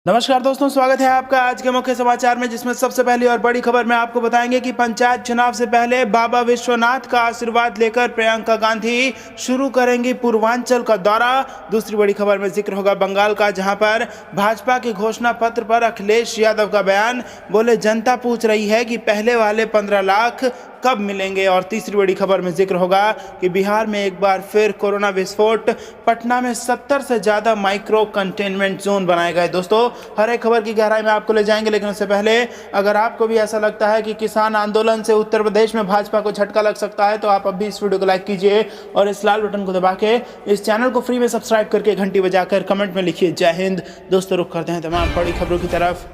नमस्कार दोस्तों, स्वागत है आपका आज के मुख्य समाचार में, जिसमें सबसे पहली और बड़ी खबर में आपको बताएंगे कि पंचायत चुनाव से पहले बाबा विश्वनाथ का आशीर्वाद लेकर प्रियंका गांधी शुरू करेंगी पूर्वांचल का दौरा। दूसरी बड़ी खबर में जिक्र होगा बंगाल का, जहां पर भाजपा के घोषणा पत्र पर अखिलेश यादव का बयान, बोले जनता पूछ रही है कि पहले वाले 15 लाख कब मिलेंगे। और तीसरी बड़ी खबर में जिक्र होगा कि बिहार में एक बार फिर कोरोना विस्फोट, पटना में 70 से ज़्यादा माइक्रो कंटेनमेंट जोन बनाए गए। दोस्तों, हर एक खबर की गहराई में आपको ले जाएंगे, लेकिन उससे पहले अगर आपको भी ऐसा लगता है कि किसान आंदोलन से उत्तर प्रदेश में भाजपा को झटका लग सकता है, तो आप अब भी इस वीडियो को लाइक कीजिए और इस लाल बटन को दबा के इस चैनल को फ्री में सब्सक्राइब करके घंटी बजाकर कमेंट में लिखिए जय हिंद। दोस्तों, रुख करते हैं तमाम बड़ी खबरों की तरफ।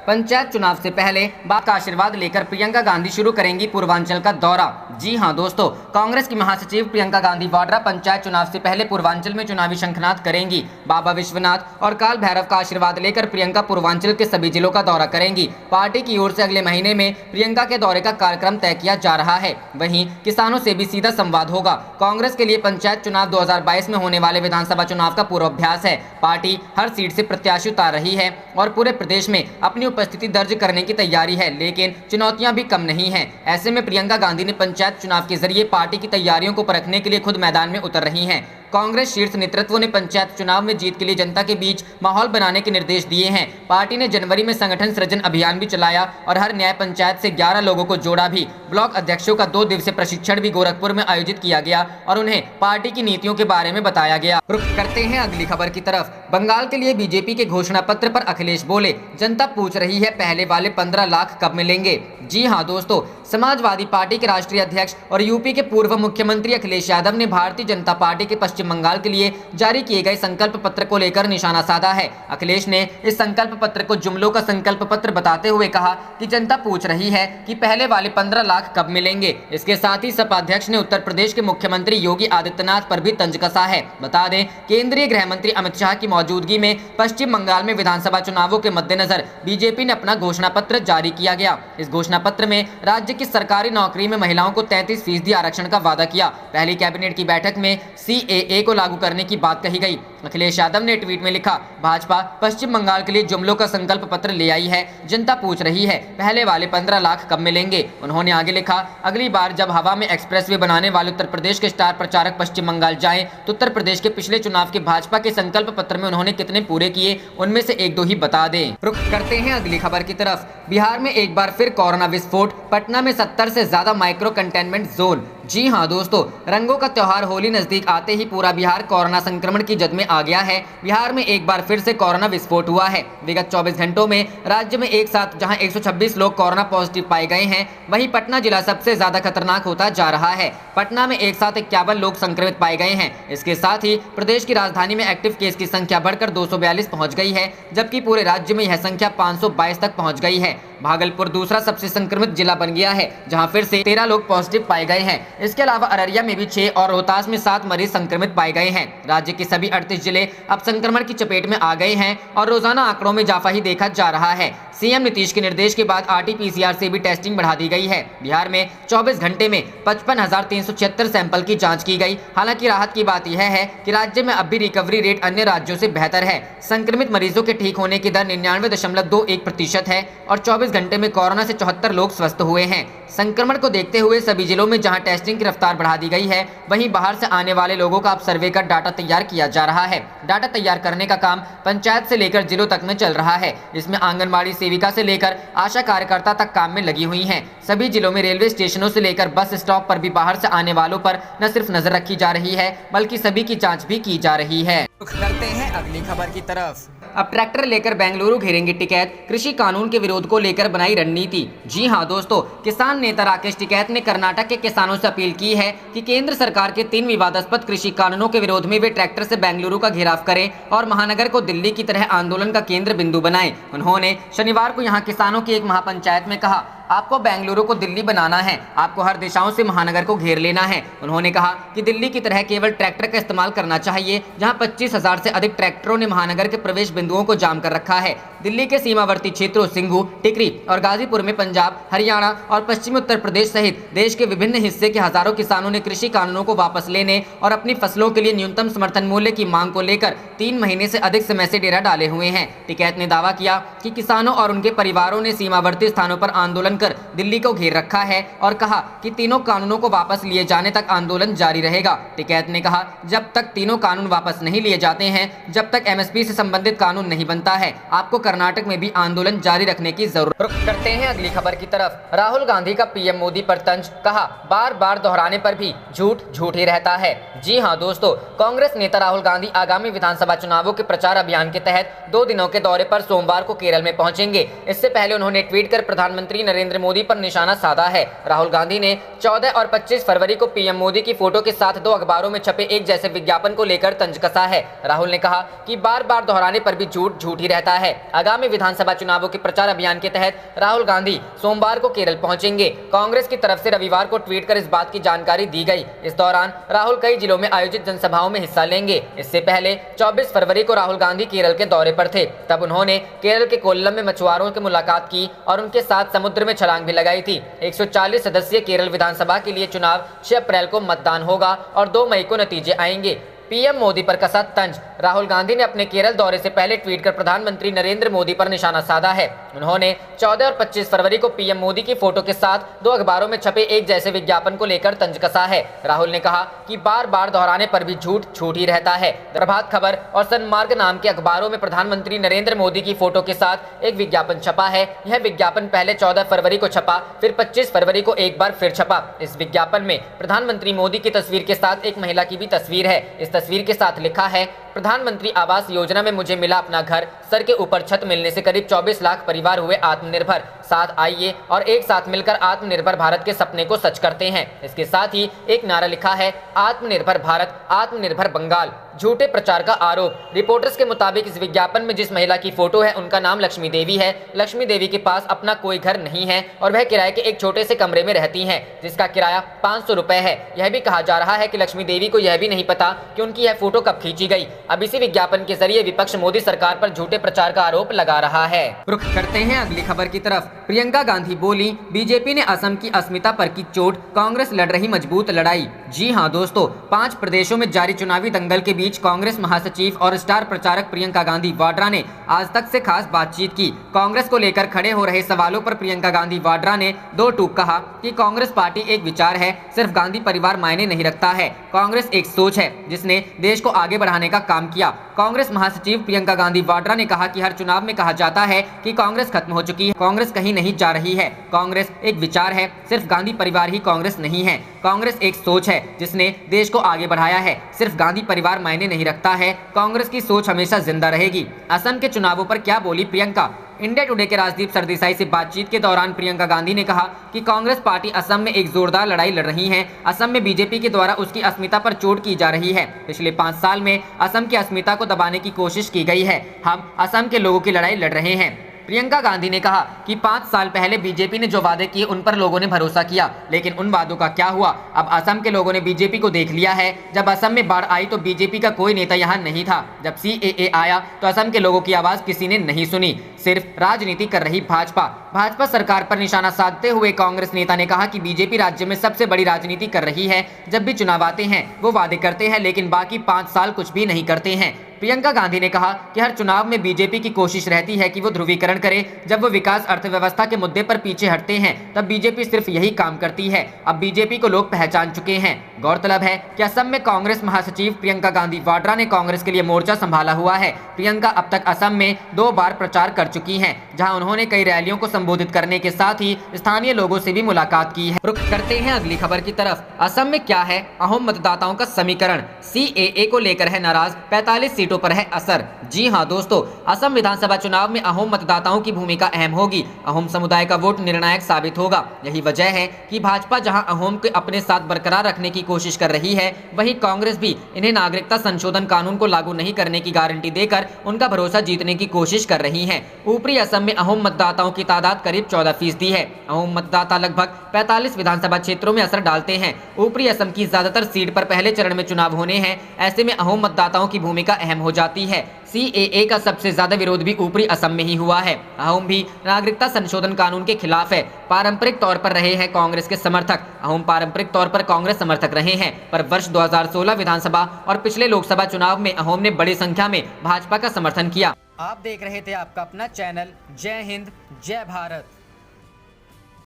पंचायत चुनाव से पहले बाप का आशीर्वाद लेकर प्रियंका गांधी शुरू करेंगी पूर्वांचल का दौरा। जी हां दोस्तों, कांग्रेस की महासचिव प्रियंका गांधी वाड्रा पंचायत चुनाव से पहले पूर्वांचल में चुनावी शंखनाद करेंगी। बाबा विश्वनाथ और काल भैरव का आशीर्वाद लेकर प्रियंका पूर्वांचल के सभी जिलों का दौरा करेंगी। पार्टी की ओर से अगले महीने में प्रियंका के दौरे का कार्यक्रम तय किया जा रहा है। वहीं किसानों से भी सीधा संवाद होगा। कांग्रेस के लिए पंचायत चुनाव 2022 में होने वाले विधानसभा चुनाव का पूर्वाभ्यास है। पार्टी हर सीट से प्रत्याशी उतार रही है और पूरे प्रदेश में अपनी उपस्थिति दर्ज करने की तैयारी है, लेकिन चुनौतियां भी कम नहीं हैं। ऐसे में प्रियंका गांधी ने पंचायत चुनाव के जरिए पार्टी की तैयारियों को परखने के लिए खुद मैदान में उतर रही हैं। कांग्रेस शीर्ष नेतृत्व ने पंचायत चुनाव में जीत के लिए जनता के बीच माहौल बनाने के निर्देश दिए हैं। पार्टी ने जनवरी में संगठन सृजन अभियान भी चलाया और हर न्याय पंचायत से 11 लोगों को जोड़ा भी। ब्लॉक अध्यक्षों का 2 दिवसीय प्रशिक्षण भी गोरखपुर में आयोजित किया गया और उन्हें पार्टी की नीतियों के बारे में बताया गया। रुख करते हैं अगली खबर की तरफ। बंगाल के लिए बीजेपी के घोषणा पत्र पर अखिलेश बोले, जनता पूछ रही है पहले वाले 15 लाख कब मिलेंगे। जी हाँ दोस्तों, समाजवादी पार्टी के राष्ट्रीय अध्यक्ष और यूपी के पूर्व मुख्यमंत्री अखिलेश यादव ने भारतीय जनता पार्टी के पश्चिम बंगाल के लिए जारी किए गए संकल्प पत्र को लेकर निशाना साधा है। अखिलेश ने इस संकल्प पत्र को जुमलों का संकल्प पत्र बताते हुए कहा कि जनता पूछ रही है कि पहले वाले 15 लाख कब मिलेंगे। इसके साथ ही सपा अध्यक्ष ने उत्तर प्रदेश के मुख्यमंत्री योगी आदित्यनाथ पर भी तंज कसा है। बता दें, केंद्रीय गृह मंत्री अमित शाह की मौजूदगी में पश्चिम बंगाल में विधानसभा चुनावों के मद्देनजर बीजेपी ने अपना घोषणा पत्र जारी किया गया। इस घोषणा पत्र में राज्य की सरकारी नौकरी में महिलाओं को 33% आरक्षण का वादा किया। पहली कैबिनेट की बैठक में CAA को लागू करने की बात कही गई। अखिलेश यादव ने ट्वीट में लिखा, भाजपा पश्चिम बंगाल के लिए जुमलों का संकल्प पत्र ले आई है, जनता पूछ रही है पहले वाले 15 लाख कब मिलेंगे। उन्होंने आगे लिखा, अगली बार जब हवा में एक्सप्रेसवे बनाने वाले उत्तर प्रदेश के स्टार प्रचारक पश्चिम बंगाल जाएं, तो उत्तर प्रदेश के पिछले चुनाव के भाजपा के संकल्प पत्र में उन्होंने कितने पूरे किए, उनमें से 1-2 ही बता दें। रुख करते हैं अगली खबर की तरफ। बिहार में एक बार फिर कोरोना विस्फोट, पटना में 70 से ज्यादा माइक्रो कंटेनमेंट जोन। जी हाँ दोस्तों, रंगों का त्योहार होली नजदीक आते ही पूरा बिहार कोरोना संक्रमण की जद में आ गया है। बिहार में एक बार फिर से कोरोना विस्फोट हुआ है। विगत 24 घंटों में राज्य में एक साथ जहां 126 लोग कोरोना पॉजिटिव पाए गए हैं, वहीं पटना जिला सबसे ज्यादा खतरनाक होता जा रहा है। पटना में एक साथ 51 लोग संक्रमित पाए गए हैं। इसके साथ ही प्रदेश की राजधानी में एक्टिव केस की संख्या बढ़कर 242 पहुंच गई है, जबकि पूरे राज्य में यह संख्या 522 तक पहुंच गई है। भागलपुर दूसरा सबसे संक्रमित जिला बन गया है, जहां फिर से 13 लोग पॉजिटिव पाए गए हैं। इसके अलावा अररिया में भी 6 और रोहतास में 7 मरीज संक्रमित पाए गए हैं। राज्य के सभी 38 जिले अब संक्रमण की चपेट में आ गए हैं और रोजाना आंकड़ों में इजाफा ही देखा जा रहा है। सीएम नीतीश के निर्देश के बाद RT-PCR से भी टेस्टिंग बढ़ा दी गई है। बिहार में 24 घंटे में 55,376 सैंपल की जांच की गई। हालांकि राहत की बात यह है कि राज्य में अब भी रिकवरी रेट अन्य राज्यों से बेहतर है। संक्रमित मरीजों के ठीक होने की दर 99.21% है और 24 घंटे में कोरोना से 74 लोग स्वस्थ हुए हैं। संक्रमण को देखते हुए सभी जिलों में जहां टेस्टिंग की रफ्तार बढ़ा दी गई है, वहीं बाहर से आने वाले लोगों का अब सर्वे कर डाटा तैयार किया जा रहा है। डाटा तैयार करने का काम पंचायत से लेकर जिलों तक में चल रहा है। इसमें आंगनबाड़ी सेविका से लेकर आशा कार्यकर्ता तक काम में लगी हुई हैं। सभी जिलों में रेलवे स्टेशनों से लेकर बस स्टॉप पर भी बाहर से आने वालों पर न सिर्फ नजर रखी जा रही है, बल्कि सभी की जाँच भी की जा रही है। करते हैं अगली खबर की तरफ। अब ट्रैक्टर लेकर बेंगलुरु घेरेंगे टिकैत, कृषि कानून के विरोध को लेकर बनाई रणनीति। जी हां दोस्तों, किसान नेता राकेश टिकैत ने कर्नाटक के किसानों से अपील की है कि केंद्र सरकार के 3 विवादास्पद कृषि कानूनों के विरोध में वे ट्रैक्टर से बेंगलुरु का घेराव करें और महानगर को दिल्ली की तरह आंदोलन का केंद्र बिंदु बनाएं। उन्होंने शनिवार को यहां किसानों की एक महापंचायत में कहा, आपको बेंगलुरु को दिल्ली बनाना है, आपको हर दिशाओं से महानगर को घेर लेना है। उन्होंने कहा कि दिल्ली की तरह केवल ट्रैक्टर का इस्तेमाल करना चाहिए, जहां 25,000 से अधिक ट्रैक्टरों ने महानगर के प्रवेश बिंदुओं को जाम कर रखा है। दिल्ली के सीमावर्ती क्षेत्रों सिंघू, टिकरी और गाजीपुर में पंजाब, हरियाणा और पश्चिमी उत्तर प्रदेश सहित देश के विभिन्न हिस्से के हजारों किसानों ने कृषि कानूनों को वापस लेने और अपनी फसलों के लिए न्यूनतम समर्थन मूल्य की मांग को लेकर 3 महीने से अधिक समय से डेरा डाले हुए हैं। टिकैत ने दावा किया कि किसानों और उनके परिवारों ने सीमावर्ती स्थानों पर आंदोलन कर दिल्ली को घेर रखा है और कहा कि तीनों कानूनों को वापस लिए जाने तक आंदोलन जारी रहेगा। टिकैत ने कहा, जब तक तीनों कानून वापस नहीं लिए जाते हैं, जब तक एमएसपी से संबंधित कानून नहीं बनता है, आपको कर्नाटक में भी आंदोलन जारी रखने की जरूरत। रुख करते हैं अगली खबर की तरफ। राहुल गांधी का पीएम मोदी पर तंज, कहा बार बार दोहराने पर भी झूठ झूठ ही रहता है। जी हां दोस्तों, कांग्रेस नेता राहुल गांधी आगामी विधानसभा चुनावों के प्रचार अभियान के तहत 2 दिनों के दौरे पर सोमवार को केरल में पहुंचेंगे। इससे पहले उन्होंने ट्वीट कर प्रधानमंत्री नरेंद्र मोदी पर निशाना साधा है। राहुल गांधी ने 14 और 25 फरवरी को पीएम मोदी की फोटो के साथ 2 अखबारों में छपे एक जैसे विज्ञापन को लेकर तंज कसा है। राहुल ने कहा कि बार बार दोहराने पर भी झूठ झूठ ही रहता है। आगामी विधानसभा चुनावों के प्रचार अभियान के तहत राहुल गांधी सोमवार को केरल पहुंचेंगे। कांग्रेस की तरफ से रविवार को ट्वीट कर इस बात की जानकारी दी गई। इस दौरान राहुल कई जिलों में आयोजित जनसभाओं में हिस्सा लेंगे। इससे पहले 24 फरवरी को राहुल गांधी केरल के दौरे पर थे। तब उन्होंने केरल के कोल्लम में मछुआरों से मुलाकात की और उनके साथ समुद्र में छलांग भी लगाई थी। 140 सदस्यीय केरल विधानसभा के लिए चुनाव 6 अप्रैल को मतदान होगा और 2 मई को नतीजे आएंगे। पीएम मोदी पर कसा तंज। राहुल गांधी ने अपने केरल दौरे से पहले ट्वीट कर प्रधानमंत्री नरेंद्र मोदी पर निशाना साधा है। उन्होंने 14 और 25 फरवरी को पीएम मोदी की फोटो के साथ 2 अखबारों में छपे एक जैसे विज्ञापन को लेकर तंज कसा है। राहुल ने कहा कि बार बार दोहराने पर भी झूठ झूठ ही रहता है। प्रभात खबर और सन्मार्ग नाम के अखबारों में प्रधानमंत्री नरेंद्र मोदी की फोटो के साथ एक विज्ञापन छपा है। यह विज्ञापन पहले 14 फरवरी को छपा, फिर 25 फरवरी को एक बार फिर छपा। इस विज्ञापन में प्रधानमंत्री मोदी की तस्वीर के साथ एक महिला की भी तस्वीर है। इस तस्वीर के साथ लिखा है, प्रधानमंत्री आवास योजना में मुझे मिला अपना घर, सर के ऊपर छत मिलने से करीब 24 लाख परिवार हुए आत्मनिर्भर। साथ आइए और एक साथ मिलकर आत्मनिर्भर भारत के सपने को सच करते हैं। इसके साथ ही एक नारा लिखा है, आत्मनिर्भर भारत, आत्मनिर्भर बंगाल। झूठे प्रचार का आरोप। रिपोर्टर्स के मुताबिक इस विज्ञापन में जिस महिला की फोटो है उनका नाम लक्ष्मी देवी है। लक्ष्मी देवी के पास अपना कोई घर नहीं है और वह किराए के एक छोटे से कमरे में रहती हैं, जिसका किराया 500 रुपए है। यह भी कहा जा रहा है कि लक्ष्मी देवी को यह भी नहीं पता कि उनकी यह फोटो कब खींची गई। अब इसी विज्ञापन के जरिए विपक्ष मोदी सरकार पर झूठे प्रचार का आरोप लगा रहा है। रुख करते हैं अगली खबर की तरफ। प्रियंका गांधी बोली, बीजेपी ने असम की अस्मिता पर की चोट, कांग्रेस लड़ रही मजबूत लड़ाई। जी हां दोस्तों, 5 प्रदेशों में जारी चुनावी दंगल के बीच कांग्रेस महासचिव और स्टार प्रचारक प्रियंका गांधी वाड्रा ने आज तक से खास बातचीत की। कांग्रेस को लेकर खड़े हो रहे सवालों पर प्रियंका गांधी वाड्रा ने 2 टूक कहा कि कांग्रेस पार्टी एक विचार है, सिर्फ गांधी परिवार मायने नहीं रखता है। कांग्रेस एक सोच है जिसने देश को आगे बढ़ाने का काम किया। कांग्रेस महासचिव प्रियंका गांधी वाड्रा ने कहा कि हर चुनाव में कहा जाता है कि कांग्रेस खत्म हो चुकी है, कांग्रेस कहीं नहीं जा रही है। कांग्रेस एक विचार है, सिर्फ गांधी परिवार ही कांग्रेस नहीं है। कांग्रेस एक सोच है जिसने देश को आगे बढ़ाया है, सिर्फ गांधी परिवार मायने नहीं रखता है। कांग्रेस की सोच हमेशा जिंदा रहेगी। असम के चुनावों पर क्या बोली प्रियंका? इंडिया टुडे के राजदीप सरदेसाई से बातचीत के दौरान प्रियंका गांधी ने कहा कि कांग्रेस पार्टी असम में एक जोरदार लड़ाई लड़ रही है। असम में बीजेपी के द्वारा उसकी अस्मिता पर चोट की जा रही है। पिछले 5 साल में असम की अस्मिता को दबाने की कोशिश की गई है। हम असम के लोगों की लड़ाई लड़ रहे हैं। प्रियंका गांधी ने कहा कि 5 साल पहले बीजेपी ने जो वादे किए उन पर लोगों ने भरोसा किया, लेकिन उन वादों का क्या हुआ? अब असम के लोगों ने बीजेपी को देख लिया है। जब असम में बाढ़ आई तो बीजेपी का कोई नेता यहाँ नहीं था। जब CAA आया तो असम के लोगों की आवाज किसी ने नहीं सुनी। सिर्फ राजनीति कर रही भाजपा सरकार पर निशाना साधते हुए कांग्रेस नेता ने कहा कि बीजेपी राज्य में सबसे बड़ी राजनीति कर रही है। जब भी चुनाव आते हैं वो वादे करते हैं, लेकिन बाकी 5 साल कुछ भी नहीं करते हैं। प्रियंका गांधी ने कहा कि हर चुनाव में बीजेपी की कोशिश रहती है कि वो ध्रुवीकरण करे। जब वो विकास अर्थव्यवस्था के मुद्दे पर पीछे हटते हैं तब बीजेपी सिर्फ यही काम करती है। अब बीजेपी को लोग पहचान चुके हैं। गौरतलब है कि असम में कांग्रेस महासचिव प्रियंका गांधी वाड्रा ने कांग्रेस के लिए मोर्चा संभाला हुआ है। प्रियंका अब तक असम में 2 बार प्रचार कर चुकी हैं, जहां उन्होंने कई रैलियों को संबोधित करने के साथ ही स्थानीय लोगों से भी मुलाकात की है। रुख करते हैं अगली खबर की तरफ। असम में क्या है अहोम मतदाताओं का समीकरण? CAA को लेकर है नाराज, 45 सीटों पर है असर। जी हां दोस्तों, असम विधानसभा चुनाव में अहोम मतदाताओं की भूमिका अहम होगी। अहोम समुदाय का वोट निर्णायक साबित होगा। यही वजह है कि भाजपा जहां अहोम को अपने साथ बरकरार रखने की कोशिश कर रही है, वहीं कांग्रेस भी इन्हें नागरिकता संशोधन कानून को लागू नहीं करने की गारंटी देकर उनका भरोसा जीतने की कोशिश कर रही है। ऊपरी असम में अहोम मतदाताओं की तादाद करीब 14% है। अहोम मतदाता लगभग 45 विधानसभा क्षेत्रों में असर डालते हैं। ऊपरी असम की ज्यादातर सीट पर पहले चरण में चुनाव होने हैं। ऐसे में अहोम मतदाताओं की भूमिका अहम हो जाती है। सीएए का सबसे ज्यादा विरोध भी ऊपरी असम में ही हुआ है। अहोम भी नागरिकता संशोधन कानून के खिलाफ है। पारंपरिक तौर पर रहे हैं कांग्रेस के समर्थक। अहोम पारंपरिक तौर पर कांग्रेस समर्थक रहे हैं, पर वर्ष 2016 विधानसभा और पिछले लोकसभा चुनाव में अहोम ने बड़ी संख्या में भाजपा का समर्थन किया। आप देख रहे थे आपका अपना चैनल जय हिंद जय भारत।